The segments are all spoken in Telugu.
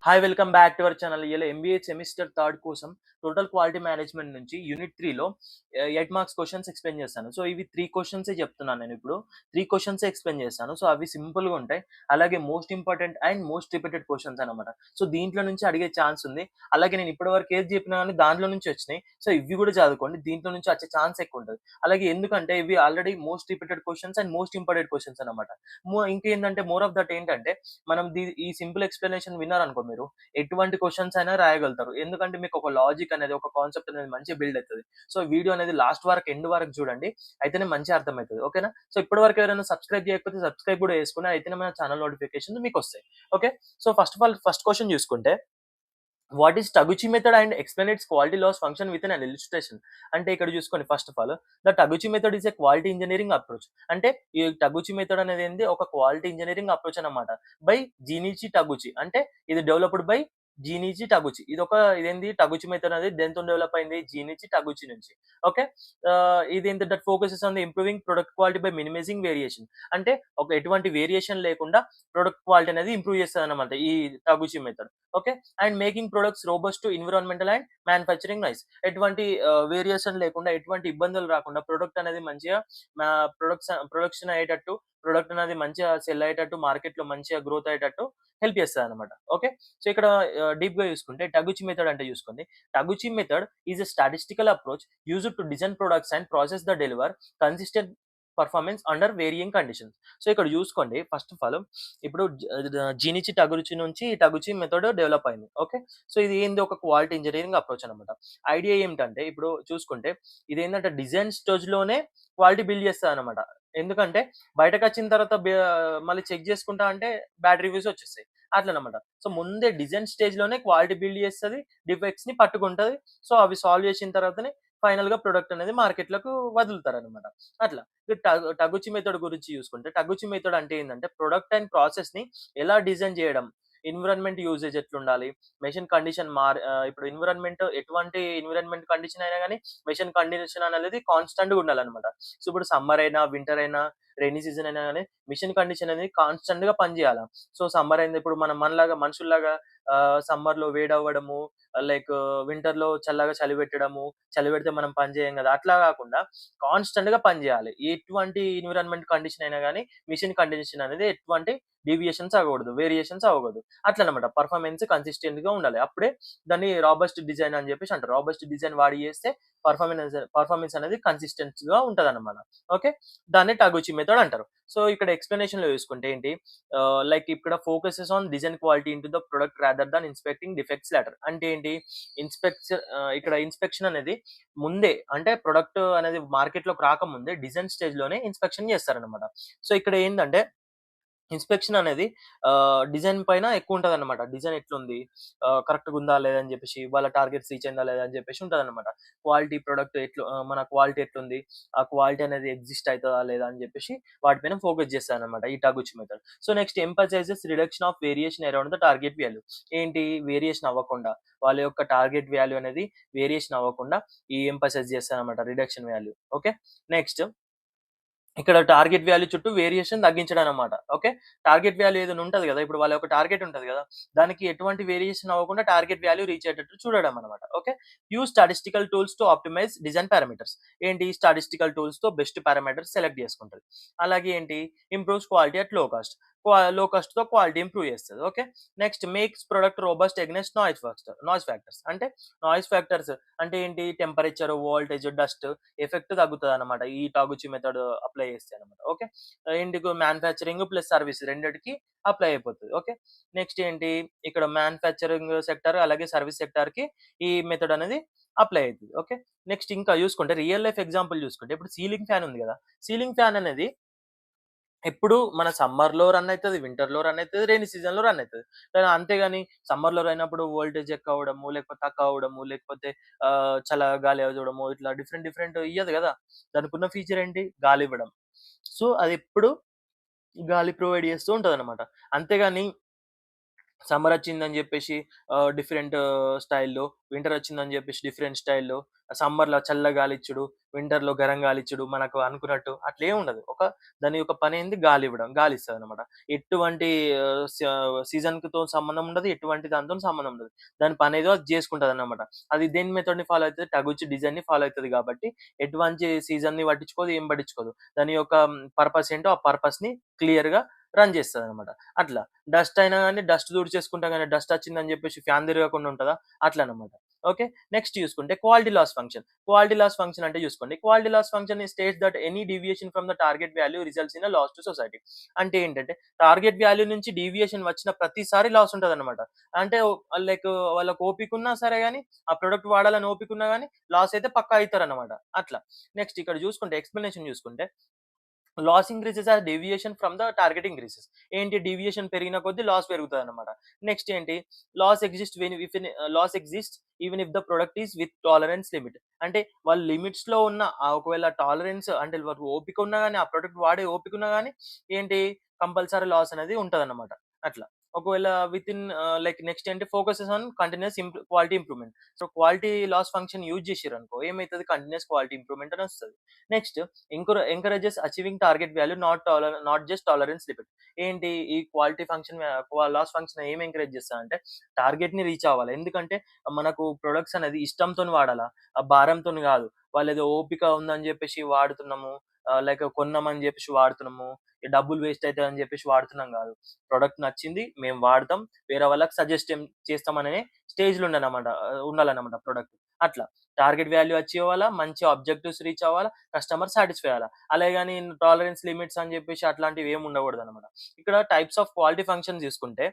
Hi welcome back to our channel. ఇలా ఎంబీఏ సెమిస్టర్ థర్డ్ కోసం టోటల్ క్వాలిటీ మేనేజ్మెంట్ నుంచి యూనిట్ 3లో 8 మార్క్స్ క్వశ్చన్స్ ఎక్స్‌ప్లెయిన్ చేస్తాను. సో, ఇవి 3 క్వశ్చన్సే చెప్తున్నాను నేనిప్పుడు. 3 క్వశ్చన్సే ఎక్స్‌ప్లెయిన్ చేస్తాను. సో, అవి సింపుల్‌గా ఉంటాయి. అలాగే most important and most repeated questions అన్నమాట. సో, దీంట్లో నుంచి అడిగే ఛాన్స్ ఉంది. అలాగే నేను ఇప్పటివరకు ఏది చెప్పినా గాని దాంట్లో నుంచి వచ్చినాయి. సో, ఇవి కూడా చదువుకోండి. దీంట్లో నుంచి వచ్చే ఛాన్స్ ఎక్కువుంటది. అలాగే ఎందుకంటే ఇవి already most repeated questions and most important questions అన్నమాట. ఇంకేందంటే మోర్ ఆఫ్ దట్ ఏంటంటే మనం ఈ సింపుల్ ఎక్స్‌ప్లనేషన్ విన్నారనుకో మీరు ఎటువంటి క్వెషన్స్ అయినా రాయగలుగుతారు. ఎందుకంటే మీకు ఒక లాజిక్ అనేది, ఒక కాన్సెప్ట్ అనేది మంచిగా బిల్డ్ అయితది. సో, వీడియో అనేది లాస్ట్ వరకు ఎండ్ వరకు చూడండి. అయితేనే మంచిగా అర్థమైతది. ఓకేనా? సో, ఇప్పటి వరకు ఎవరైనా సబ్స్క్రైబ్ చేయకపోతే సబ్స్క్రైబ్ కూడా చేసుకొని అయితేనే మన ఛానల్ నోటిఫికేషన్స్ మీకొస్తాయి. Okay. So, first of all first question చూసుకుంటే what is Taguchi method and explain its quality loss function with an illustration. అంటే ఇక్కడ చూసుకోండి first of all the Taguchi method is a quality engineering approach. అంటే ఈ టగుచి మెథడ్ అనేది ఏంది ఒక క్వాలిటీ ఇంజినీరింగ్ అప్రోచ్ అన్నమాట. By Genichi Taguchi. అంటే ఇది డెవలప్డ్ బై జీనిచి టగుచి. ఇదేంది టగుచి మెథడ్ అనేది దేనితో డెవలప్ అయింది? జీనిచి టగుచి నుంచి. ఓకే. ఇదేంటి that focuses on the improving product quality by minimising variation. అంటే ఎటువంటి వేరియేషన్ లేకుండా ప్రొడక్ట్ క్వాలిటీ అనేది ఇంప్రూవ్ చేస్తదన్నమాట ఈ Taguchi method. Okay. And making products robust to environmental and manufacturing noise. ఎటువంటి వేరియేషన్ లేకుండా, ఎటువంటి ఇబ్బందులు రాకుండా ప్రొడక్ట్ అనేది మంచిగా మా ప్రొడక్షన్ అయ్యేటట్టు, ప్రొడక్ట్ అనేది మంచిగా సెల్ అయ్యేటట్టు, మార్కెట్‌లో మంచిగా గ్రోత్ అయ్యేటట్టు హెల్ప్ చేస్తదన్నమాట. ఓకే. సో, ఇక్కడ డీప్‌గా చూసుకుంటే టగుచి మెథడ్ అంటే చూసుకోండి. Taguchi method is a statistical approach used to design products and process the deliver consistent performance under varying conditions. So, ఇక్కడ చూసుకోండి ఫస్ట్ ఆఫ్ ఆల్ ఇప్పుడు జీనిచి టగుచి నుంచి టగుచి మెథడ్ డెవలప్ అయింది. ఓకే. సో, ఇది ఏంది ఒక క్వాలిటీ ఇంజినీరింగ్ అప్రోచ్ అన్నమాట. ఐడియా ఏమిటంటే ఇప్పుడు చూసుకుంటే ఇదేంటంటే డిజైన్ స్టేజ్‌లోనే క్వాలిటీ బిల్డ్ చేస్తదన్నమాట. ఎందుకంటే బయటకొచ్చిన తర్వాత మళ్ళీ చెక్ చేసుకుంటా అంటే బ్యాడ్ రివ్యూస్ వచ్చేస్తాయి. అట్లనమాట. సో, ముందే డిజైన్ స్టేజ్‌లోనే క్వాలిటీ బిల్డ్ చేస్తది. డిఫెక్ట్స్‌ని పట్టుకుంటది. సో, అవి సాల్వ్ చేసిన తర్వాతనే ఫైనల్‌గా ప్రొడక్ట్ అనేది మార్కెట్‌లోకి వదులుతారనమాట. అట్లా. టగుచి మెథడ్ గురించి చూసుకుంటే, టగుచి మెథడ్ అంటే ఏందంటే ప్రొడక్ట్ అండ్ ప్రాసెస్‌ని ఎలా డిజైన్ చేయడం, ఎన్విరాన్మెంట్ యూసేజ్ ఎట్లుండాలి, మెషిన్ కండిషన్ ఇప్పుడు ఎటువంటి ఎన్విరాన్మెంట్ కండిషన్ అయినా గాని మెషిన్ కండిషన్ అనేది కాన్స్టెంట్‌గా ఉండాలనమాట. సో, ఇప్పుడు సమ్మర్ అయినా, వింటర్ అయినా, రెయినీ సీజన్ అయినా గాని మెషిన్ కండిషన్ అనేది కాన్స్టెంట్‌గా పనిచేయాల. సో, సమ్మర్ అయింది ఇప్పుడు మనలాగా మనుషుల్లాగా సమ్మర్‌లో వేడవ్వడము, లైక్ వింటర్‌లో చల్లగా చలి పెట్టడము, చలి పెడితే మనం పని చేయం గదా! అట్లా గాకుండా కాన్స్టెంట్‌గా పని జేయాలి. ఎటువంటి ఎన్విరాన్మెంట్ కండిషన్ అయినా గాని మెషిన్ కండిషన్ అనేది ఎటువంటి డీవియేషన్స్ అవ్వకూడదు. వేరియేషన్స్ అవ్వకూడదు. అట్లనమాట. పర్ఫార్మెన్స్ కన్సిస్టెంట్‌గా ఉండాలి. అప్పుడే దాన్ని రాబస్ట్ డిజైన్ అని జెప్పేసి అంటారు. రాబస్ట్ డిజైన్ వాడి జేస్తే పర్ఫార్మెన్స్ అనేది కన్సిస్టెంట్‌గా ఉంటదన్నమాట. ఓకే. దాన్ని టగుచి మెథడ్ అంటారు. సో, ఇక్కడ ఎక్స్‌ప్లనేషన్‌లో చూసుకుంటే ఏంటి లైక్ ఇక్కడ focuses on design quality into the product rather than inspecting defects later. అంటే ఏంటి? ఇక్కడ ఇన్స్పెక్షన్ అనేది ముందే అంటే ప్రొడక్ట్ అనేది మార్కెట్‌లోకి రాకముందే డిజైన్ స్టేజ్‌లోనే ఇన్స్పెక్షన్ చేస్తారన్నమాట. సో, ఇక్కడ ఏందంటే ఇన్స్‌పెక్షన్ అనేది డిజైన్ పైన ఎక్కువుంటదనమాట. డిజైన్ ఎట్లుంది? కరెక్ట్‌గుందా లేదా అని జెప్పేసి, వాళ్ళ టార్గెట్స్ రీచ్ అయిందా లేదా అని జెప్పేసి ఉంటదనమాట. క్వాలిటీ ప్రొడక్ట్ మన క్వాలిటీ ఎట్లుంది? ఆ క్వాలిటీ అనేది ఎగ్జిస్ట్ అయితదా లేదా అని జెప్పేసి వాటిపైన ఫోకస్ చేస్తారనమాట ఈ Taguchi method. So, next emphasises reduction of variation around the target value. ఏంటి? వేరియేషన్ అవ్వకుండా వాళ్ళ యొక్క టార్గెట్ వాల్యూ అనేది వేరియేషన్ అవ్వకుండా ఎంఫసైజ్ చేస్తారనమాట రిడక్షన్ వాల్యూ. ఓకే. నెక్స్ట్ ఇక్కడ టార్గెట్ వాల్యూ చుట్టూ వేరియేషన్ తగ్గించడం అన్నమాట. ఓకే. టార్గెట్ వాల్యూ ఏదైనా ఉంటది గదా! ఇప్పుడు వాళ్ళ యొక్క టార్గెట్ ఉంటది గదా! దానికి ఎటువంటి వేరియేషన్ అవ్వకుండా టార్గెట్ వాల్యూ రీచ్ అయ్యేటట్టు చూడడం అన్నమాట. Okay. Use statistical tools to optimise design parameters. ఏంటి? స్టాటిస్టికల్ టూల్స్‌తో బెస్ట్ పారామీటర్స్ సెలెక్ట్ చేసుకుంటది. అలాగే ఏంటి? Improves quality at low cost. Low కాస్ట్‌తో క్వాలిటీ ఇంప్రూవ్ చేస్తది. Okay. Next makes product robust against noise factors. అంటే నాయిస్ ఫ్యాక్టర్స్ అంటే ఏంటి? టెంపరేచర్, వోల్టేజ్, డస్ట్ ఎఫెక్ట్ తగ్గుతదనమాట. ఈ టాగుచి మెథడ్ అప్లై చేస్తే అనమాట. ఓకే. ఎందుకు మ్యానుఫ్యాక్చరింగ్ ప్లస్ సర్విస్ రెండిటికి అప్లై అయిపోతది. ఓకే. నెక్స్ట్ ఏంటి? ఇక్కడ మ్యానుఫ్యాక్చరింగ్ సెక్టార్ అలాగే సర్విస్ సెక్టార్‌కి ఈ మెథడ్ అనేది అప్లై అయితది. ఓకే. నెక్స్ట్ ఇంకా చూసుకుంటే రియల్ లైఫ్ ఎగ్జాంపుల్ చూసుకుంటే ఇప్పుడు సీలింగ్ ఫ్యాన్ ఉంది గదా! సీలింగ్ ఫ్యాన్ అనేది ఎప్పుడు మన సమ్మర్‌లో రన్ అయితది, వింటర్‌లో రన్ అయితది, రెయినీ సీజన్‌లో రన్ అయితది. అంతేగాని సమ్మర్‌లో అయినప్పుడు వోల్టేజ్ ఎక్కువ అవ్వడము, లేకపోతే తక్కువ అవ్వడము, లేకపోతే చల్లగా గాలి చూడడము ఇట్లా డిఫరెంట్ డిఫరెంట్ ఇయ్యదు గదా! దానికున్న ఫీచర్ ఏంటి? గాలి ఇవ్వడం. సో, అదెప్పుడు గాలి ప్రొవైడ్ చేస్తూ ఉంటదనమాట. అంతేగాని సమ్మర్ వచ్చిందని జెప్పేసి డిఫరెంట్ స్టైల్‌లో, వింటర్ వచ్చిందని జెప్పేసి డిఫరెంట్ స్టైల్‌లో, సమ్మర్‌లో చల్ల గాలిచ్చుడు, వింటర్‌లో గరం గాలిచ్చుడు, మనకు అనుకున్నట్టు అట్లేం ఉండదు. దాని యొక్క పనేంది గాలివ్వడం. గాలిస్తదనమాట. ఎటువంటి సీజన్‌తో సంబంధం ఉండదు. ఎటువంటి దానితోని సంబంధం ఉండదు. దాని పనేదో అది జేసుకుంటదనమాట. అది దేని మెథడ్‌ని ఫాలో అయితది? టగుచి డిజైన్‌ని ఫాలో అయితది గాబట్టి, ఎటువంటి సీజన్‌ని పట్టించుకోదు, ఏం పట్టించుకోదు. దాని యొక్క పర్పస్ ఏంటో ఆ పర్పస్‌ని క్లియర్‌గా రన్ జేస్తదనమాట. అట్లా. డస్ట్ అయినా గాని డస్ట్ తుడిచేసుకుంటాం గాని, డస్ట్ వచ్చిందని జెప్పేసి ఫ్యాన్ తిరగకుండా ఉంటదా? అట్లనమాట. ఓకే. నెక్స్ట్ చూసుకుంటే quality loss function. Quality loss function అంటే చూసుకోండి. Quality loss function states that any deviation from the target value results in a loss to society. అంటే ఏంటంటే టార్గెట్ వాల్యూ నుంచి డీవియేషన్ వచ్చిన ప్రతిసారి లాస్ ఉంటదనమాట. అంటే లైక్ వాళ్ళకి ఓపికున్నా సరే గాని, ఆ ప్రొడక్ట్ వాడాలని ఓపికున్నా గాని లాస్ అయితే పక్కా అయితారనమాట. అట్లా. నెక్స్ట్ ఇక్కడ చూసుకుంటే ఎక్స్‌ప్లనేషన్ చూసుకుంటే loss increases or deviation from the target increases. ఏంటి డీవియేషన్ పెరిగిన కొద్దీ లాస్ పెరుగుతదనమాట. నెక్స్ట్ ఏంటి loss exist when if loss exist even if the product is with tolerance limit. అంటే వాళ్ళు లిమిట్స్‌లో ఉన్న ఒకవేళ టాలరెన్స్ అంటే వాళ్ళకి ఓపిక ఉన్నా గాని, ఆ ప్రొడక్ట్ వాడే ఓపిక ఉన్నా గాని ఏంటి కంపల్సరీ లాస్ అనేది ఉంటదనమాట. అట్లా. ఒకవేళ వితిన్ లైక్ నెక్స్ట్ ఏంటి focuses on continuous quality improvement. So, quality loss function use చేసిర్రనుకో ఏమైతది కంటిన్యూయస్ క్వాలిటీ ఇంప్రూవ్‌మెంట్ అని వస్తది. Next encourages achieving target value not just tolerance limit. ఏంటి ఈ క్వాలిటీ ఫంక్షన్ లాస్ ఫంక్షన్ ఏం ఎంకరేజ్ చేస్తదంటే టార్గెట్‌ని రీచ్ అవ్వాలి. ఎందుకంటే మనకు ప్రొడక్ట్స్ అనేది ఇష్టంతోని వాడాలా. భారంతోని గాదు. వాళ్ళేదో ఓపిక ఉందని జెప్పేసి వాడుతున్నాము. లైక్ కొన్నామని జెప్పేసి వాడుతున్నాము. ఈ డబ్బులు వేస్ట్ అయితాయని జెప్పేసి వాడుతున్నాం గాదు. ప్రొడక్ట్ నచ్చింది మేము వాడతాం. వేరే వాళ్ళకి సజెస్ట్ చేస్తామనే స్టేజ్‌లో ఉండాలన్నమాట ప్రొడక్ట్. అట్లా. టార్గెట్ వాల్యూ అచీవ్ అవ్వాలా. మంచి ఆబ్జెక్టివ్స్ రీచ్ అవ్వాలా. కస్టమర్ సాటిస్ఫై అవ్వాలా. అలాగే గాని టాలరెన్స్ లిమిట్స్ అని జెప్పేసి అట్లాంటివి ఏమి ఉండకూడదన్నమాట. ఇక్కడ టైప్స్ ఆఫ్ క్వాలిటీ ఫంక్షన్ తీసుకుంటే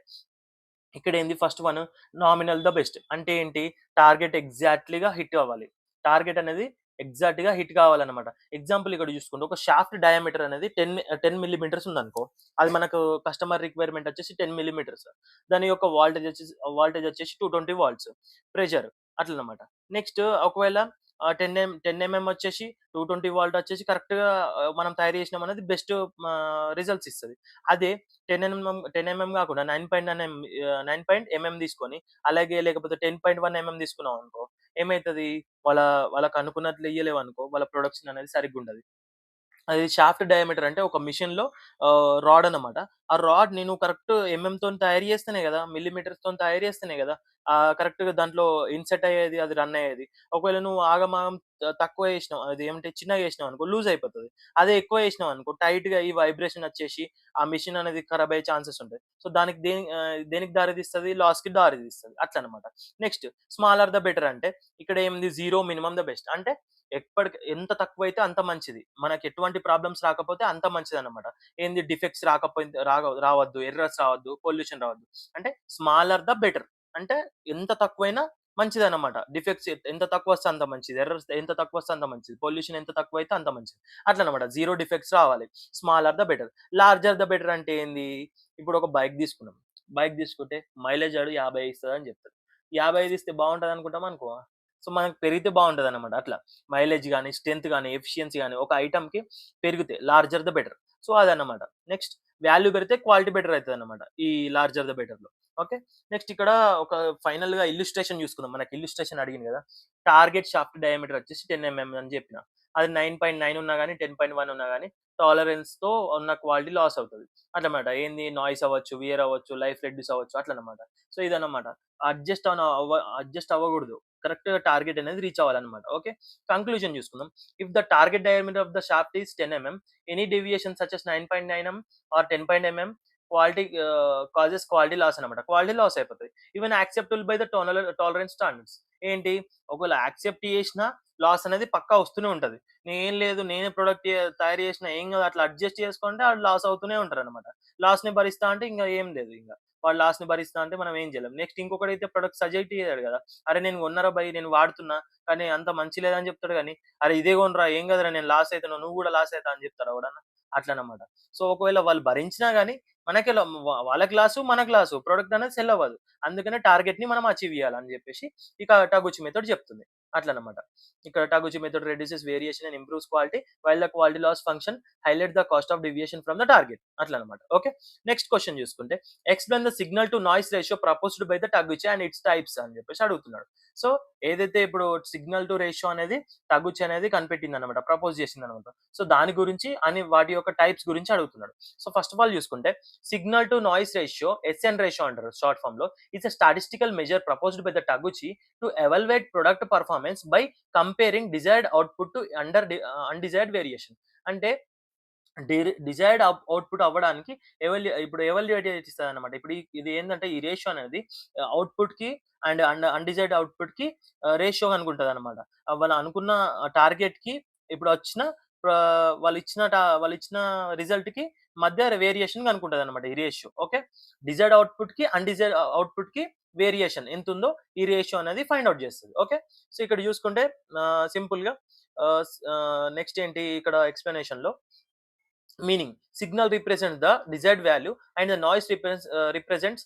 ఇక్కడేంది first one nominal the best. అంటే ఏంటి? టార్గెట్ ఎగ్జాక్ట్‌లీగా హిట్ అవ్వాలి. టార్గెట్ అనేది ఎగ్జాక్ట్‌గా హిట్ కావాలన్నమాట. ఎగ్జాంపుల్ ఇక్కడ చూసుకుంటే ఒక షాఫ్ట్ డయామీటర్ అనేది 10 మిల్లీమీటర్స్ ఉందనుకో. అది మనకు కస్టమర్ రిక్వైర్మెంట్ వచ్చేసి 10 మిల్లీమీటర్స్. దాని యొక్క వాల్టేజ్ వచ్చేసి 220 వాల్ట్స్. ప్రెషర్ అట్లనమాట. నెక్స్ట్ ఒకవేళ 10 ఎంఎం వచ్చేసి 220 వాల్ట్ వచ్చేసి కరెక్ట్‌గా మనం తయారు చేసినామనేది బెస్ట్ రిజల్ట్స్ ఇస్తది. అదే 10 ఎంఎం కాకుండా 9 ఎంఎం తీసుకొని అలాగే లేకపోతే 10.1 ఎంఎం తీసుకున్నామనుకో ఏమైతది? వాళ్ళ వాళ్ళకనుకున్నట్లు ఇయ్యలేవనుకో వాళ్ళ ప్రొడక్షన్ అనేది సరిగ్గుండదు. అది షాఫ్ట్ డయామీటర్ అంటే ఒక మెషిన్‌లో రాడ్ అన్నమాట. ఆ రాడ్‌ని నువ్వు కరెక్ట్ ఎంఎంతోని తయారు చేస్తేనే గదా! మిల్లీమీటర్స్‌తోని తయారు చేస్తేనే గదా! కరెక్ట్‌గా దాంట్లో ఇన్సెట్ అయ్యేది, అది రన్ అయ్యేది. ఒకవేళ నువ్వు ఆగమాగం తక్కువ చేసినావు అది ఏమంటే చిన్నగా చేసినావనుకో లూజ్ అయిపోతది. అదే ఎక్కువ చేసినావనుకో టైట్‌గా ఈ వైబ్రేషన్ వచ్చేసి ఆ మెషిన్ అనేది ఖరాబ్ అయ్యే ఛాన్సెస్ ఉంటాయి. సో, దేనికి దారితీస్తది? లాస్‌కి దారితీస్తది. అట్లనమాట. నెక్స్ట్ స్మాలర్ ద బెటర్ అంటే ఇక్కడ ఏముంది 0 మినిమమ్ ద బెస్ట్. అంటే ఎంత తక్కువైతే అంత మంచిది. మనకెటువంటి ప్రాబ్లమ్స్ రాకపోతే అంత మంచిదనమాట. ఏంది డిఫెక్ట్స్ రావద్దు, ఎర్రర్స్ రావద్దు, పొల్యూషన్ రావద్దు. అంటే స్మాలర్ ద బెటర్. అంటే ఎంత తక్కువైనా మంచిదనమాట. డిఫెక్ట్స్ ఎంత తక్కువొస్తే అంత మంచిది. ఎర్రర్స్ ఎంత తక్కువొస్తే అంత మంచిది. పొల్యూషన్ ఎంత తక్కువైతే అంత మంచిది. అట్లనమాట. 0 డిఫెక్ట్స్ రావాలి. Smaller the better. Larger the better అంటే ఏంది? ఇప్పుడు ఒక బైక్ తీసుకున్నాం. బైక్ తీసుకుంటే మైలేజ్ 50 ఇస్తదని చెప్తాడు. 55 ఇస్తే బావుంటదనుకుంటామా? అనుకోమా? సో, మనకు పెరిగితే బావుంటదనమాట అట్లా. మైలేజ్ గాని, స్ట్రెంత్ గాని, ఎఫిషియన్సీ గాని ఒక ఐటెమ్‌కి పెరిగితే లార్జర్ ద బెటర్. సో, అదన్నమాట. నెక్స్ట్ వాల్యూ పెరిగితే క్వాలిటీ బెటర్ అయితదన్నమాట. ఈ లార్జర్ ద బెటర్‌లో. ఓకే. నెక్స్ట్ ఇక్కడ ఒక ఫైనల్‌గా ఇల్లుస్ట్రేషన్ చూసుకుందాం. మనకి ఇల్లుస్ట్రేషన్ అడిగింది గదా! టార్గెట్ షాఫ్ట్ డయామీటర్ వచ్చేసి 10 ఎంఎం అని జెప్పిన. అది 9.9 ఉన్నా గాని, 10.1 ఉన్నా గాని టాలరెన్స్‌తో ఉన్న క్వాలిటీ లాస్ అవుతది. అట్లమాట. ఏంది నాయిస్ అవ్వచ్చు, వియర్ అవ్వచ్చు, లైఫ్ రెడ్యూస్ అవ్వచ్చు అట్లనమాట. సో, ఇదన్నమాట. అడ్జస్ట్ అవ్వగూడదు. కరెక్ట్‌గా టార్గెట్ అనేది రీచ్ అవ్వాలన్నమాట. ఓకే. కంక్లూజన్ చూసుకుందాం. If the target diameter of the shaft is 10 mm, any deviation such as 9.9 or 10 mm causes quality loss అన్నమాట. క్వాలిటీ లాస్ అయిపోతది. Even acceptable by the tolerance standards. ఏంటి ఒకవేళ యాక్సెప్ట్ చేసినా లాస్ అనేది పక్కా వస్తూనే ఉంటది. "ఏం లేదు నేనే ప్రొడక్ట్ తయారు చేసినా ఏం కాదు అట్లా అడ్జస్ట్ చేసుకుంటే ఆళ్ళు లాస్ అవుతూనే ఉంటారన్నమాట. లాస్‌ని భరిస్తా అంటే ఇంక ఏం లేదు ఇంగ. వాడు లాస్‌ని భరిస్తా అంటే మనం ఏం చేయలేం. నెక్స్ట్ ఇంకొకడైతే ప్రొడక్ట్ సజెస్ట్ చేయడు గదా! "అరె నేను కొన్నారా బయ్ నేను వాడుతున్నా. కానీ అంత మంచి లేదని" చెప్తాడు గానీ, "అరె ఇదే కొనరా ఏం కాదురా నేను లాస్ అయితున్నా. నువ్వు కూడా లాస్ అయితా" అని చెప్తారా ఎవడన్నా? అట్లనమాట. సో, ఒకవేళ వాళ్ళు భరించినా గాని మనకే వాళ్ళకి లాసు, మనకు లాసు. ప్రొడక్ట్ అనేది సెల్ అవ్వదు. అందుకనే టార్గెట్‌ని మనం అచీవ్ చేయాలని చెప్పేసి ఇక టగుచి మెథడ్ చెప్తుంది. అట్లనమాట. ఇక్కడ Taguchi method reduces variation and improves quality while the quality loss function highlight the cost of deviation from the target అట్లనమాట. ఓకే. నెక్స్ట్ క్వెషన్ చూసుకుంటే explain the signal to noise ratio proposed by the Taguchi and its types అని చెప్పేసి అడుగుతున్నాడు. సో ఏదైతే ఇప్పుడు సిగ్నల్ టు రేషియో అనేది టాగుచి అనేది కనిపెట్టిందనమాట. ప్రపోజ్ చేసిందనమాట. సో దాని గురించి అని వాటి యొక్క టైప్స్ గురించి అడుగుతున్నాడు. సో ఫస్ట్ ఆఫ్ ఆల్ చూసుకుంటే signal to noise ratio SN ratio అంటారు షార్ట్ ఫామ్ లో. It's a statistical measure proposed by the Taguchi to evaluate product performance by comparing desired output to undesired variation. అంటే డిజైర్డ్ అవుట్పుట్ అవ్వడానికి ఇప్పుడు ఎవాల్యుయేట్ చేస్తదనమాట. ఇప్పుడు ఇది ఏందంటే ఈ రేషియో అనేది అవుట్పుట్ కి అండ్ అన్‌డిజైర్డ్ అవుట్పుట్ కి రేషియో అనుకుంటదనమాట. వాళ్ళు అనుకున్న టార్గెట్ కి ఇప్పుడు వచ్చిన ప్ర వాళ్ళిచ్చిన రిజల్ట్ కి మధ్య వేరియేషన్ కనుక్కుంటదనమాట ఈ రేషియో. ఓకే. డిజైర్డ్ అవుట్పుట్ కి అన్‌డిజైర్డ్ అవుట్పుట్ కి వేరియేషన్ ఎంతుందో ఈ రేషియో అనేది ఫైండ్ ఔట్ చేస్తది. ఓకే. సో ఇక్కడ చూసుకుంటే సింపుల్‌గా నెక్స్ట్ ఏంటి ఇక్కడ ఎక్స్‌ప్లనేషన్‌లో meaning signal represents the desired value and the noise represents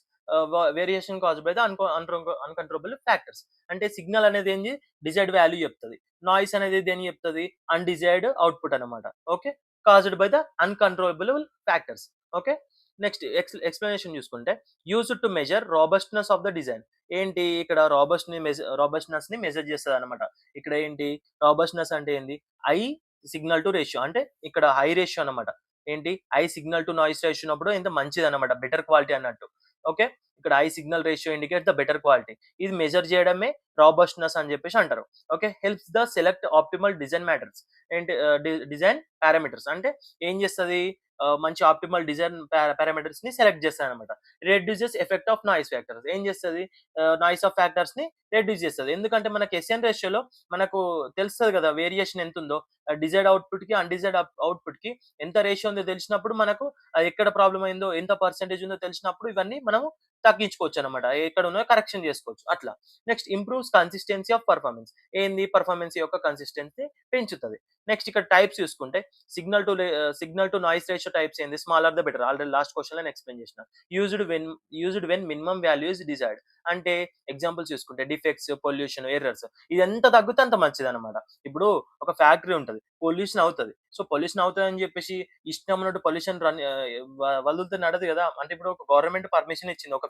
variation caused by the uncontrollable factors. అంటే సిగ్నల్ అనేది ఏంది డిజైర్డ్ వాల్యూ చెప్తది. నాయిస్ అనేది దేన్ని చెప్తది అన్‌డిజైర్డ్ అవుట్‌పుట్ అన్నమాట. Okay. Caused by the uncontrollable factors. Okay. Next explanation చూసుకుంటే used to measure robustness of the design. ఏంటి ఇక్కడ రాబస్ట్‌నెస్ ని మెజర్ చేస్తదన్నమాట. ఇక్కడ ఏంటి రాబస్ట్‌నెస్ అంటే ఏంది ఐ సిగ్నల్ టు రేషియో అంటే ఇక్కడ హై రేషియో అన్నమాట. ఏంటి high signal to noise ratio ఉన్నప్పుడు ఇంత మంచిదన్నమాట. బెటర్ క్వాలిటీ అన్నట్టు. ఓకే. ఇక్కడ high signal ratio indicate the better quality. ఇది మెజర్ చేయడమే రాబస్ట్‌నెస్ అని చెప్పేసి అంటారు. Okay. Helps the select optimal design matters. ఏంటి డిజైన్ పారామీటర్స్ అంటే ఏం చేస్తది మంచి ఆప్టిమల్ డిజైన్ పారామీటర్స్ ని సెలెక్ట్ చేస్తదన్నమాట. Reduces effect of noise factors. ఏం చేస్తది నాయిస్ ఆఫ్ ఫ్యాక్టర్స్ ని రెడ్యూస్ చేస్తది. ఎందుకంటే మనకి ఎస్ఎన్ రేషియోలో మనకు తెలుస్తది కదా వేరియేషన్ ఎంతుందో. డిజైర్డ్ అవుట్‌పుట్ కి అన్‌డిజైర్డ్ అవుట్‌పుట్ కి ఎంత రేషియో ఉందో తెలిసినప్పుడు మనకు ఎక్కడ ప్రాబ్లమ్ అయిందో ఎంత పర్సెంటేజ్ ఉందో తెలిసినప్పుడు ఇవన్నీ మనము తగ్గించుకోవచ్చు అనమాట. ఎక్కడ ఉన్నాయో కరెక్షన్ చేసుకోవచ్చు అట్లా. Next improves consistency of performance. ఏంది పర్ఫార్మెన్స్ యొక్క కన్సిస్టెన్సీ పెంచుతది. నెక్స్ట్ ఇక్కడ టైప్స్ చూసుకుంటే signal to noise ratio types ఏంది smaller the better. Already last క్వెషన్‌లో నేను ఎక్స్‌ప్లెయిన్ చేసిన. Used when minimum value is desired. అంటే ఎగ్జాంపుల్స్ చూసుకుంటే డిఫెక్ట్స్, పొల్యూషన్, ఎర్రర్స్ ఇది ఎంత తగ్గితే అంత మంచిదన్నమాట. ఇప్పుడు ఒక ఫ్యాక్టరీ ఉంటది. పొల్యూషన్ అవుతది. సో పొల్యూషన్ అవుతదని చెప్పేసి ఇష్టం ఉన్నట్టు పొల్యూషన్ వదులుతే నడదు కదా! అంటే ఇప్పుడు ఒక గవర్నమెంట్ పర్మిషన్ ఇచ్చింది ఒక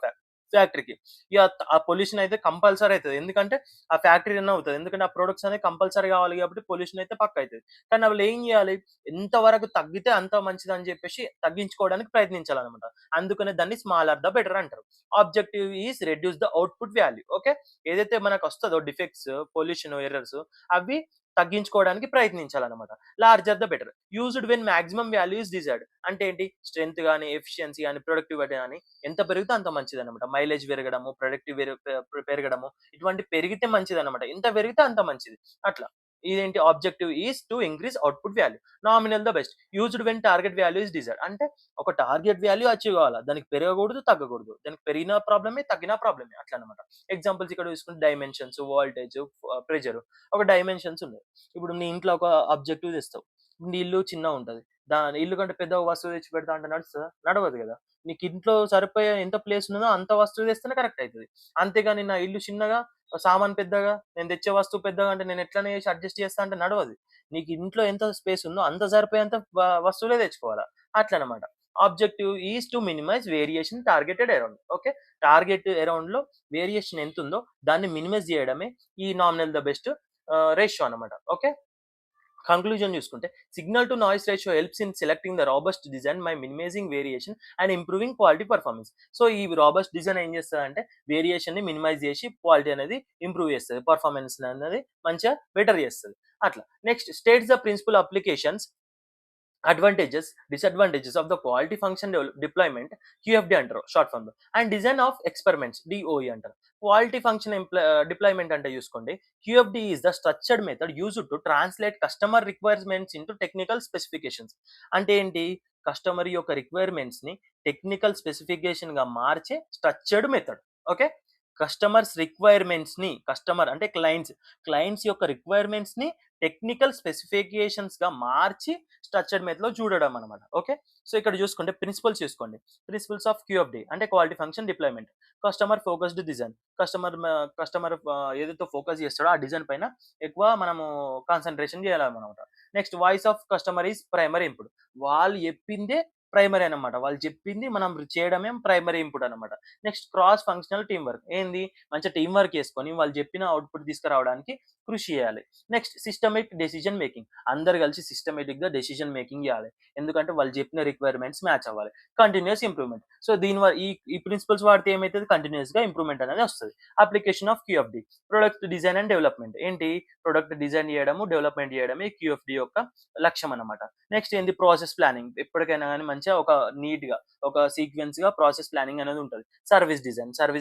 ఫ్యాక్టరీకి. ఇగ ఆ పొల్యూషన్ అయితే కంపల్సరీ అయితది. ఎందుకంటే ఆ ఫ్యాక్టరీ రన్ అవుతది. ఎందుకంటే ఆ ప్రొడక్ట్స్ అనేవి కంపల్సరీ కావాలి కాబట్టి పొల్యూషన్ అయితే పక్కా అయితది. కానీ వాళ్ళు ఏం చేయాలి? ఎంత వరకు తగ్గితే అంత మంచిదని చెప్పేసి తగ్గించుకోవడానికి ప్రయత్నించాలన్నమాట. అందుకనే దాన్ని స్మాలర్ ద బెటర్ అంటారు. Objective is reduce the output value. Okay. ఏదైతే మనకొస్తదో డిఫెక్ట్స్, పొల్యూషన్, ఎర్రర్స్ అవి తగ్గించుకోవడానికి ప్రయత్నించాలన్నమాట. Larger the better. Used when maximum value is desired. అంటే ఏంటి స్ట్రెంగ్త్ గాని, ఎఫిషియన్సీ గాని, ప్రొడక్టివిటీ గాని ఎంత పెరిగితే అంత మంచిదన్నమాట. మైలేజ్ పెరగడము, ప్రొడక్టివ్ పెరగడము ఇటువంటి పెరిగితే మంచిదన్నమాట. ఎంత పెరిగితే అంత మంచిది. అట్లా. ఇదేంటి objective is to increase output value. Nominal the best. Used when target value is desired. అంటే ఒక టార్గెట్ వాల్యూ అచీవ్ కావాలా. దానికి పెరగకూడదు, తగ్గకూడదు. దానికి పెరిగిన ప్రాబ్లమే, తగ్గిన ప్రాబ్లమే అట్లన్నమాట. ఎగ్జాంపుల్స్ ఇక్కడ చూసుకుంటే డైమెన్షన్స్, వోల్టేజ్, ప్రెషర్ ఒక డైమెన్షన్స్ ఉన్నాయి. ఇప్పుడు నీ ఇంట్లో ఒక ఆబ్జెక్టివ్ తెస్తావు. నీ ఇల్లు చిన్నగుంటది. దాని ఇల్లు కంటే పెద్ద వస్తువు తెచ్చి పెడతా అంటే నడుస్తదా? నడవదు గదా! నీకు ఇంట్లో సరిపోయే ఎంత ప్లేస్ ఉన్నదో అంత వస్తువు తెస్తేనే కరెక్ట్ అయితది. అంతేగాని నా ఇల్లు చిన్నగా, సామాను పెద్దగా, నేను తెచ్చే వస్తువు పెద్దగా అంటే నేను ఎట్లనే చేసి అడ్జస్ట్ చేస్తా అంటే నడవదు. నీకు ఇంట్లో ఎంత స్పేస్ ఉందో అంత సరిపోయేంత వస్తువులే తెచ్చుకోవాలా. అట్లనమాట. Objective is to minimize variation targeted around. Okay. Target అరౌండ్‌లో వేరియేషన్ ఎంతుందో దాన్ని మినిమైజ్ చేయడమే ఈ నామినల్ ద బెస్ట్ రేషియో అన్నమాట. ఓకే. కంక్లూజన్ చూసుకుంటే signal to noise ratio helps in selecting the robust design by minimising variation and improving quality performance. So ఈ రాబస్ట్ డిజైన్ ఏం చేస్తదంటే వేరియేషన్ ని మినిమైజ్ చేసి క్వాలిటీ అనేది ఇంప్రూవ్ చేస్తది. పర్ఫార్మెన్స్ అనేది మంచిగా బెటర్ చేస్తది. అట్లా. Next states the principal applications advantages, disadvantages of the quality function deployment QFD అంటారు షార్ట్ ఫార్మ్‌లో. And design of experiments DOE అంటారు. క్వాలిటీ ఫంక్షన్ డిప్లాయ్‌మెంట్ అంటే చూసుకోండి. QFD is the structured method used to translate customer requirements into technical specifications. అంటే ఏంటి? కస్టమర్ యొక్క రిక్వైర్మెంట్స్‌ని టెక్నికల్ స్పెసిఫికేషన్‌గా మార్చే స్ట్రక్చర్డ్ మెథడ్. ఓకే. కస్టమర్స్ రిక్వైర్మెంట్స్‌ని కస్టమర్ అంటే క్లయింట్స్ యొక్క రిక్వైర్మెంట్స్‌ని టెక్నికల్ స్పెసిఫికేషన్స్‌గా మార్చి స్ట్రక్చర్డ్ మెథడ్‌లో చూడడం అనమాట. ఓకే. సో, ఇక్కడ చూసుకుంటే ప్రిన్సిపల్స్ చూసుకోండి. ప్రిన్సిపల్స్ ఆఫ్ క్యూఎఫ్‌డి అంటే quality function deployment. Customer focused design. Customer ఏదైతే ఫోకస్ చేస్తాడో ఆ డిజైన్ పైన ఎక్కువ మనము కాన్సంట్రేషన్ చేయాలనమాట. Next voice of customer is primary input. వాళ్ళు చెప్పిందే ప్రైమరీ అనమాట. వాళ్ళు చెప్పింది మనం చేయడమే ప్రైమరీ ఇన్పుట్ అనమాట. Next cross functional team work. ఏంది మంచిగా టీమ్ వర్క్ చేసుకొని వాళ్ళు చెప్పిన అవుట్‌పుట్ తీసుకురావడానికి కృషి చేయాలి. Next systemic decision making. అందరూ కలిసి సిస్టమేటిక్‌గా డెసిషన్ మేకింగ్ చేయాలి. ఎందుకంటే వాళ్ళు చెప్పిన రిక్వైర్మెంట్స్ మ్యాచ్ అవ్వాలి. Continuous improvement. సో దీని ఈ ప్రిన్సిపల్స్ వాడితే ఏమైతది కంటిన్యూయస్‌గా ఇంప్రూవ్‌మెంట్ అనేది వస్తది. Application of QFD. Product design and development. ఏంటి ప్రొడక్ట్ డిజైన్ చేయడము, డెవలప్‌మెంట్ చేయడమే క్యూఎఫ్‌డి యొక్క లక్ష్యం అన్నమాట. నెక్స్ట్ ఏంది ప్రాసెస్ ప్లానింగ్. ఎప్పటికైనా గాని మంచిగా ఒక నీట్‌గా ఒక సీక్వెన్స్‌గా ప్రాసెస్ ప్లానింగ్ అనేది ఉంటది. సర్వీస్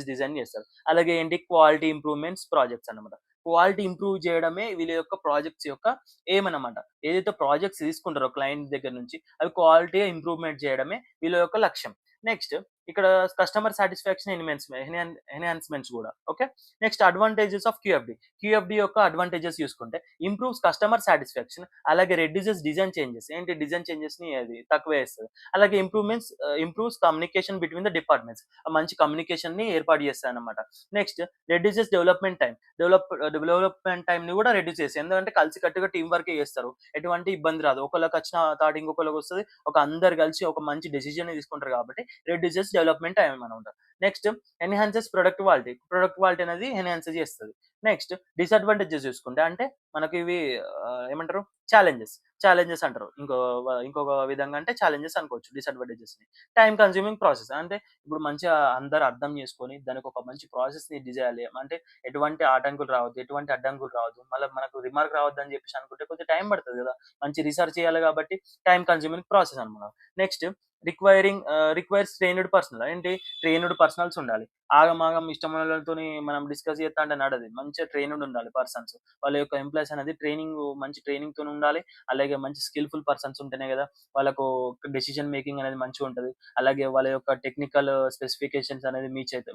డిజైన్ చేస్తారు. అలాగే ఏంటి క్వాలిటీ ఇంప్రూవ్‌మెంట్స్ ప్రాజెక్ట్స్ అన్నమాట. క్వాలిటీ ఇంప్రూవ్ చేయడమే వీళ్ళ యొక్క ప్రాజెక్ట్స్ యొక్క ఎయిమ్ అన్నమాట. ఏదైతే ప్రాజెక్ట్స్ తీసుకుంటారో క్లయింట్ దగ్గర నుంచి అవి క్వాలిటీగా ఇంప్రూవ్‌మెంట్ చేయడమే వీళ్ళ యొక్క లక్ష్యం. నెక్స్ట్ ఇక్కడ కస్టమర్ సాటిస్ఫాక్షన్ ఎన్హాన్స్‌మెంట్స్ గూడా. Okay. Next advantages of QFD. QFD యొక్క అడ్వాంటేజెస్ చూసుకుంటే ఇంప్రూవ్స్ కస్టమర్ సాటిస్ఫాక్షన్. అలాగే రెడ్యూసెస్ డిజైన్ చేంజెస్. ఏంటి డిజైన్ చేంజెస్‌ని అది తక్కువ చేస్తది. అలాగే improves communication between the departments. మంచి కమ్యూనికేషన్‌ని ఏర్పాటు చేస్తాయన్నమాట. Next reduces development time. Development టైమ్‌ని గూడా రెడ్యూస్ చేస్తాయి. ఎందుకంటే కలిసికట్టుగా టీమ్ వర్కే చేస్తారు. ఎటువంటి ఇబ్బంది రాదు. ఒకళ్ళకొచ్చిన థాట్ ఇంకొకళ్ళకొస్తది. అందరు కలిసి ఒక మంచి డెసిషన్ తీసుకుంటారు కాబట్టి రెడ్యూసెస్ డెవలప్‌మెంట్ టైమ్ అనమాట. Next enhances product quality. Product quality అనేది ఎన్హాన్స్ చేస్తది. నెక్స్ట్ డిసడ్వాంటేజెస్ చూసుకుంటే అంటే మనకి ఇవి ఏమంటారు ఛాలెంజెస్ అంటారు. ఇంకొక విధంగా అంటే ఛాలెంజెస్ అనుకోవచ్చు డిసడ్వాంటేజెస్‌ని. Time consuming process. అంటే ఇప్పుడు మంచిగా అందరూ అర్థం చేసుకొని దానికి ఒక మంచి ప్రాసెస్‌ని చేయాలి. అంటే ఎటువంటి ఆటంకులు రావద్దు. ఎటువంటి అడ్డంకులు రావద్దు. మళ్ళా మనకు రిమార్క్ రావద్దని చెప్పేసి అనుకుంటే కొంచెం టైం పడతది గదా! మంచి రిసర్చ్ చేయాలి కాబట్టి టైమ్ కన్స్యూమింగ్ ప్రాసెస్ అన్నమాట. Next requires trained personal. ఏంటి ట్రైన్డ్ పర్సనల్స్ ఉండాలి. ఆగమాగం ఇష్టమున్నోళ్ళతోని మనం డిస్కస్ చేత్తాంటే నడది. మంచిగా ట్రైన్డ్ ఉండాలి పర్సన్స్. వాళ్ళ యొక్క ఎంప్లాయీస్ అనేది మంచి ట్రైనింగ్‌తోని ఉండాలి. అలాగే మంచి స్కిల్‌ఫుల్ పర్సన్స్ ఉంటేనే గదా! వాళ్ళకు డెసిషన్ మేకింగ్ అనేది మంచిగుంటది. అలాగే వాళ్ళ యొక్క టెక్నికల్ స్పెసిఫికేషన్స్ అనేది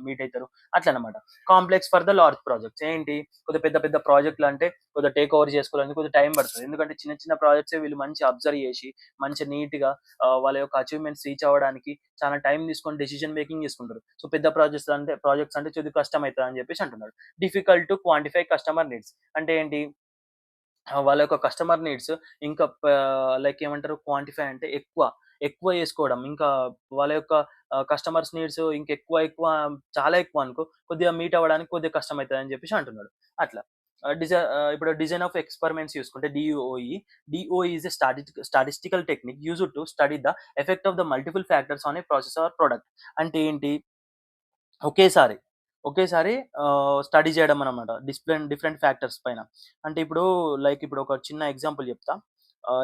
మీట్ అయితారు. అట్లనమాట. Complex for the large projects. ఏంటి కొద్దిగా పెద్ద పెద్ద ప్రాజెక్ట్‌లంటే కొద్దిగా టేక్ ఓవర్ చేసుకోవడానికి కొద్దిగా టైం పడతది. ఎందుకంటే చిన్న చిన్న ప్రాజెక్ట్సే వీళ్ళు మంచిగా అబ్జర్వ్ చేసి మంచిగా నీట్‌గా వాళ్ళ యొక్క అచీవ్‌మెంట్స్ రీచ్ అవ్వడానికి చాలా టైం తీసుకొని డెసిషన్ మేకింగ్ చేసుకుంటారు. సో, పెద్ద ప్రాజెక్ట్స్ అంటే కొద్దిగా కష్టమైతదని చెప్పేసి అంటున్నారు. Difficult to quantify customer needs. అంటే ఏంటి వాళ్ళ యొక్క కస్టమర్ నీడ్స్ ఇంకా లైక్ ఏమంటారు క్వాంటిఫై అంటే ఎక్కువ చేసుకోవడం. ఇంకా వాళ్ళ యొక్క కస్టమర్స్ నీడ్స్ ఇంకెక్కువ చాలా ఎక్కువ అనుకో కొద్దిగా మీట్ అవ్వడానికి కొద్దిగా కష్టమైతదని చెప్పేసి అంటున్నాడు. అట్లా. ఇప్పుడు డిజైన్ ఆఫ్ ఎక్స్‌పెరిమెంట్స్ చూసుకుంటే DOE. DOE is a statistical technique used to study the effect of the multiple factors on a process or product. అంటే ఏంటి ఒకేసారి, ఒకేసారి స్టడీ చేయడం అన్నమాట. డిఫరెంట్ ఫ్యాక్టర్స్ పైన. అంటే ఇప్పుడు ఒక చిన్న ఎగ్జాంపుల్ చెప్తా.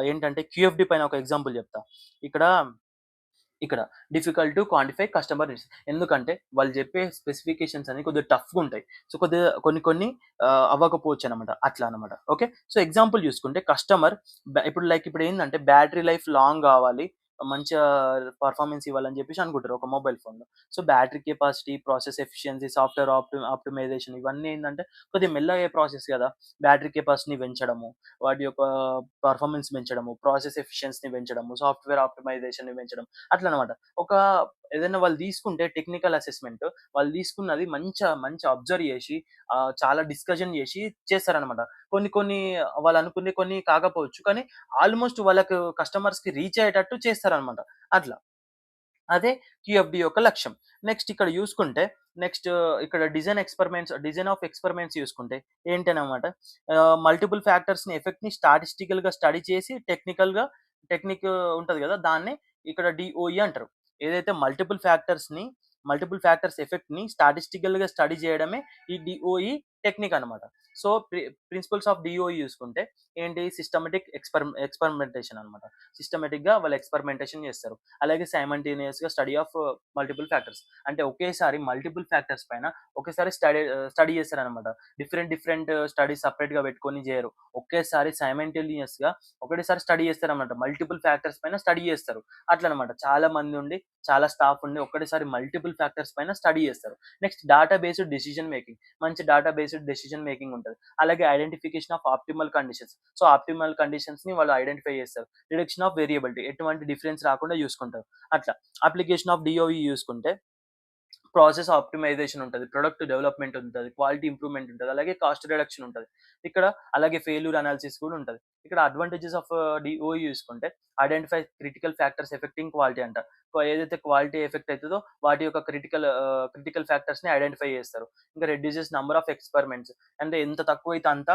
ఏంటంటే క్యూఎఫ్‌డి పైన ఒక ఎగ్జాంపుల్ చెప్తా. ఇక్కడ ఇక్కడ difficult to quantify customer needs. ఎందుకంటే వాళ్ళు చెప్పే స్పెసిఫికేషన్స్ అనేవి కొద్దిగా టఫ్‌గుంటాయి. సో, కొద్దిగా కొన్ని అవ్వకపోవచ్చనమాట. అట్లా అనమాట. ఓకే. సో, ఎగ్జాంపుల్ చూసుకుంటే ఇప్పుడు ఏందంటే బ్యాటరీ లైఫ్ లాంగ్ గావాలి. మంచిగా పెర్ఫార్మన్స్ ఇవ్వాలని చెప్పేసి అనుకుంటారు ఒక మొబైల్ ఫోన్‌లో. So, battery capacity, process efficiency, software optimization ఇవన్నీ ఏందంటే కొద్దిగా మెల్లగా అయ్యే ప్రాసెస్ గదా! బ్యాటరీ కెపాసిటీని పెంచడము, వాటి యొక్క పెర్ఫార్మన్స్ పెంచడము, ప్రాసెస్ ఎఫిషియన్సీని పెంచడము, సాఫ్ట్‌వేర్ ఆప్టిమైజేషన్‌ని పెంచడం అట్లనమాట. ఒక ఏదైనా వాళ్ళు తీసుకుంటే టెక్నికల్ అసెస్‌మెంట్ వాళ్ళు తీసుకున్నది మంచి అబ్జర్వ్ చేసి చాలా డిస్కషన్ చేసి చేస్తారనమాట. కొన్ని వాళ్ళనుకున్నయి కొన్ని కాకపోవచ్చు. కానీ ఆల్‌మోస్ట్ వాళ్ళకు కస్టమర్స్‌కి రీచ్ అయ్యేటట్టు చేస్తారనమాట. అట్లా. అదే క్యూఎఫ్‌డి యొక్క లక్ష్యం. నెక్స్ట్ ఇక్కడ చూసుకుంటే నెక్స్ట్ ఇక్కడ డిజైన్ ఆఫ్ ఎక్స్‌పెరిమెంట్స్ చూసుకుంటే ఏంటనమాట మల్టిపుల్ ఫ్యాక్టర్స్‌ని ఎఫెక్ట్‌ని స్టాటిస్టికల్‌గా స్టడీ చేసి టెక్నిక్ ఉంటది గదా! దాన్నే ఇక్కడ డీఓఈ అంటారు. ఏదైతే మల్టిపుల్ ఫ్యాక్టర్స్ ఎఫెక్ట్‌ని స్టాటిస్టికల్‌గా స్టడీ చేయడమే ఈ డీఓఈ టెక్నిక్ అనమాట. సో, ప్రిన్సిపల్స్ ఆఫ్ డీఓఈ చూసుకుంటే ఏంటి ఎక్స్‌పెరిమెంటేషన్ అనమాట. సిస్టమాటిక్‌గా వాళ్ళు ఎక్స్‌పెరిమెంటేషన్ చేస్తారు. అలాగే సైమల్టేనియస్‌గా స్టడీ ఆఫ్ మల్టిపుల్ ఫ్యాక్టర్స్. అంటే ఒకేసారి మల్టిపుల్ ఫ్యాక్టర్స్ పైన ఒకేసారి స్టడీ చేస్తారనమాట. డిఫరెంట్ స్టడీస్ సెపరేట్‌గా పెట్టుకొని చేయరు. ఒకేసారి సైమల్టేనియస్‌గా ఒకటేసారి స్టడీ చేస్తారనమాట. మల్టిపుల్ ఫ్యాక్టర్స్ పైన స్టడీ చేస్తారు. అట్లనమాట. చాలా మంది ఉండి, చాలా స్టాఫ్ ఉండి ఒక్కటేసారి మల్టిపుల్ ఫ్యాక్టర్స్ పైన స్టడీ చేస్తారు. Next data based decision making. మంచి data based based decision making ఉంటది. అలాగే identification of optimal conditions. So, optimal కండిషన్స్‌ని వాళ్ళు ఐడెంటిఫై చేస్తారు. రిడక్షన్ ఆఫ్ వేరియబిలిటీ, ఎటువంటి డిఫరెన్స్ రాకుండా చూసుకుంటారు. అట్లా. అప్లికేషన్ ఆఫ్ డిఓఈ చూసుకుంటే ప్రాసెస్ ఆప్టిమైజేషన్ ఉంటది. ప్రొడక్ట్ డెవలప్‌మెంట్ ఉంటది. క్వాలిటీ ఇంప్రూవ్‌మెంట్ ఉంటది. అలాగే కాస్ట్ రిడక్షన్ ఉంటది. ఇక్కడ అలాగే ఫెయిల్యూర్ అనాలిసిస్ కూడా ఉంటది. ఇక్కడ అడ్వాంటేజెస్ ఆఫ్ డిఓఈ చూసుకుంటే identify critical factors effecting quality అంట. ఏదైతే క్వాలిటీ ఎఫెక్ట్ అయితదో వాటి యొక్క క్రిటికల్ ఫ్యాక్టర్స్‌ని ఐడెంటిఫై చేస్తారు. ఇంకా రెడ్యూసెస్ నంబర్ ఆఫ్ ఎక్స్‌పెరిమెంట్స్. అంటే ఎంత తక్కువైతే అంత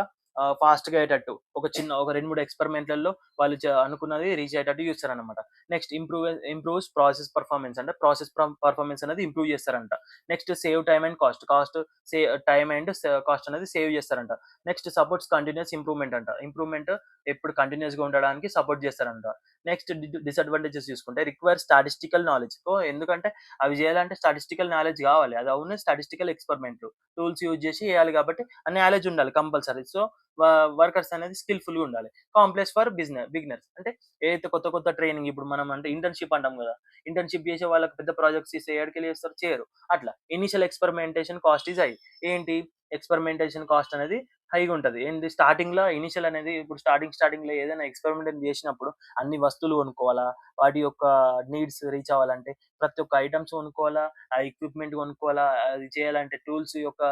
ఫాస్ట్‌గా అయ్యేటట్టు ఒక 2, 3 ఎక్స్‌పెరిమెంట్‌లలో వాళ్ళు అనుకున్నది రీచ్ అయ్యేటట్టు చూస్తారనమాట. నెక్స్ట్ ఇంప్రూవ్స్ ప్రాసెస్ పెర్ఫార్మన్స్, అంటే ప్రాసెస్ పెర్ఫార్మన్స్ అనేది ఇంప్రూవ్ చేస్తారంట. Next save time and cost. Time and cost అనేది సేవ్ చేస్తారంట. నెక్స్ట్ సపోర్ట్స్ కంటిన్యూయస్ ఇంప్రూవ్‌మెంట్ అంట. ఇంప్రూవ్‌మెంట్ ఎప్పుడు కంటిన్యూయస్‌గా ఉండడానికి సపోర్ట్ చేస్తారంట. నెక్స్ట్ డిసడ్వాంటేజెస్ చూసుకుంటే రిక్వైర్ స్టాటిస్టికల్ నాలెడ్జ్. ఎందుకంటే అవి చేయాలంటే స్టాటిస్టికల్ నాలెడ్జ్ కావాలి. అది అవును స్టాటిస్టికల్ ఎక్స్‌పెరిమెంట్లు. టూల్స్ యూజ్ చేసి చేయాలి కాబట్టి ఆ నాలెడ్జ్ ఉండాలి కంపల్సరీ. సో, వర్కర్స్ అనేది స్కిల్‌ఫుల్‌గా ఉండాలి. Complex for beginners. అంటే ఏదైతే కొత్త ట్రైనింగ్, ఇప్పుడు మనం అంటే ఇంటర్న్‌షిప్ అంటాం కదా! ఇంటర్న్‌షిప్ చేసే వాళ్ళకి పెద్ద ప్రాజెక్ట్స్ ఇస్తే ఏడికెళ్ళి చేస్తారు? చేయరు. అట్లా. Initial experimentation cost is high. ఏంటి? ఎక్స్‌పెరిమెంటేషన్ కాస్ట్ అనేది హైగా ఉంటది. ఏంది? స్టార్టింగ్‌లో ఇనీషియల్ అనేది ఇప్పుడు స్టార్టింగ్‌లో ఏదైనా ఎక్స్‌పెరిమెంట్ చేసినప్పుడు అన్ని వస్తువులు కొనుక్కోవాలా, వాటి యొక్క నీడ్స్ రీచ్ అవ్వాలంటే ప్రతి ఒక్క ఐటెమ్స్ కొనుక్కోవాలా, ఆ ఎక్విప్‌మెంట్ కొనుక్కోవాలా, అది చేయాలంటే టూల్స్ యొక్క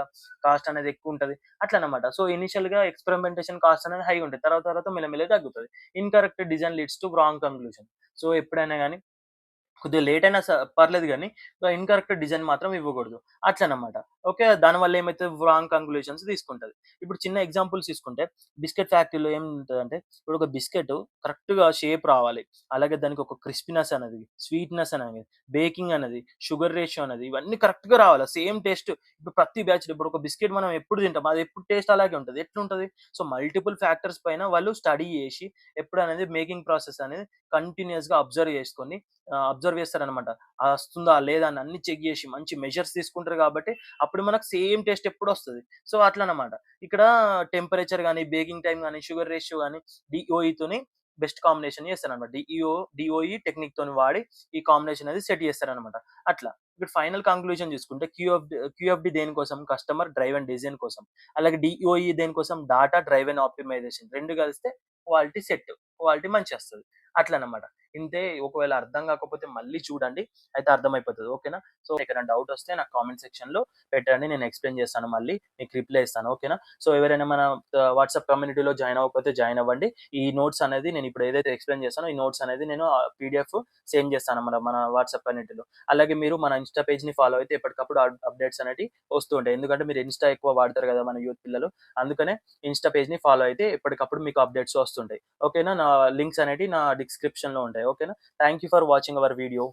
కాస్ట్ అనేది ఎక్కువుంటది. అట్లనమాట. సో, ఇనీషియల్‌గా ఎక్స్‌పెరిమెంటేషన్ కాస్ట్ అనేది హైగా ఉంటది. తర్వాత మెల్లమెల్లగా తగ్గుతది. Incorrect design leads to wrong conclusion. So, ఎప్పుడైనా గాని కొద్దిగా లేట్ అయినా పర్లేదు గానీ, ఇన్‌కరెక్ట్ డిజైన్ మాత్రం ఇవ్వకూడదు. అట్లనమాట. ఓకే. దానివల్ల ఏమైతది? రాంగ్ కంక్లూజన్స్ తీసుకుంటది. ఇప్పుడు చిన్న ఎగ్జాంపుల్స్ తీసుకుంటే, బిస్కెట్ ఫ్యాక్టరీలో ఏముంటదంటే, ఇప్పుడు ఒక బిస్కెట్ కరెక్ట్‌గా షేప్ రావాలి. అలాగే దానికి ఒక క్రిస్పీనెస్ అనేది, స్వీట్‌నెస్ అనేది, బేకింగ్ అనేది, షుగర్ రేషియో అనేది ఇవన్నీ కరెక్ట్‌గా రావాలి. Same taste. ఇప్పుడు ప్రతి బ్యాచ్‌లో ఇప్పుడు ఒక బిస్కెట్ మనం ఎప్పుడు తింటాం. అది ఎప్పుడు టేస్ట్ అలాగే ఉంటది. ఎట్లుంటది? సో, మల్టిపుల్ ఫ్యాక్టర్స్ పైన వాళ్ళు స్టడీ చేసి, ఎప్పుడనేది మేకింగ్ ప్రాసెస్ అనేది కంటిన్యూయస్‌గా అబ్జర్వ్ చేస్తారనమాట. వస్తుందా? లేదా? అని అన్ని చెక్ జేసి మంచి మెజర్స్ తీసుకుంటారు గాబట్టి, అప్పుడు మనకు సేమ్ టేస్ట్ ఎప్పుడొస్తది. సో, అట్లనమాట. ఇక్కడ టెంపరేచర్ గాని, బేకింగ్ టైమ్ గాని, షుగర్ రేషియో గాని డీఓఈతోని బెస్ట్ కాంబినేషన్ చేస్తారనమాట. డిఓఈ టెక్నిక్‌తోని వాడి ఈ కాంబినేషన్ అనేది సెట్ చేస్తారనమాట. అట్లా. ఇప్పుడు ఫైనల్ కంక్లూజన్ చూసుకుంటే క్యూఎఫ్‌డి దేనికోసం? కస్టమర్ డ్రైవ్ అండ్ డిజైన్ కోసం. అలాగే డిఓఈ దేనికోసం? Data drive and optimisation. 2 కలిస్తే క్వాలిటీ సెట్. క్వాలిటీ మంచిగొస్తది. అట్లనమాట. ఇంతే. ఒకవేళ అర్థం కాకపోతే మళ్ళీ చూడండి. అయితే అర్థమైపోతది. ఓకేనా? సో, ఎక్కడైనా డౌట్ వస్తే నాకు కామెంట్ సెక్షన్‌లో పెట్టండి. నేను ఎక్స్‌ప్లెయిన్ చేస్తాను మళ్ళీ. మీకు రిప్లై ఇస్తాను. ఓకేనా? సో, ఎవరైనా మన వాట్సాప్ కమ్యూనిటీలో జాయిన్ అవ్వకపోతే జాయిన్ అవ్వండి. ఈ నోట్స్ అనేది నేను ఇప్పుడు ఏదైతే ఎక్స్‌ప్లెయిన్ చేశానో ఈ నోట్స్ అనేది నేను పీడీఎఫ్ సెండ్ చేస్తాను మన వాట్సాప్ కమ్యూనిటీలో. అలాగే మీరు మన ఇన్‌స్టా పేజ్‌ని ఫాలో అయితే ఎప్పటికప్పుడు అప్డేట్స్ అనేటివి వస్తూ ఉంటాయి. ఎందుకంటే మీరు ఇన్‌స్టా ఎక్కువ వాడతారు కదా! మన యూత్ పిల్లలు. అందుకనే ఇన్‌స్టా పేజ్‌ని ఫాలో అయితే ఎప్పటికప్పుడు మీకు అప్డేట్స్ వస్తుంటాయి. ఓకేనా? నా లింక్స్ అనేటివి నా డిస్క్రిప్షన్‌లో ఉంటాయి. ఓకేనా? Thank you for watching our video.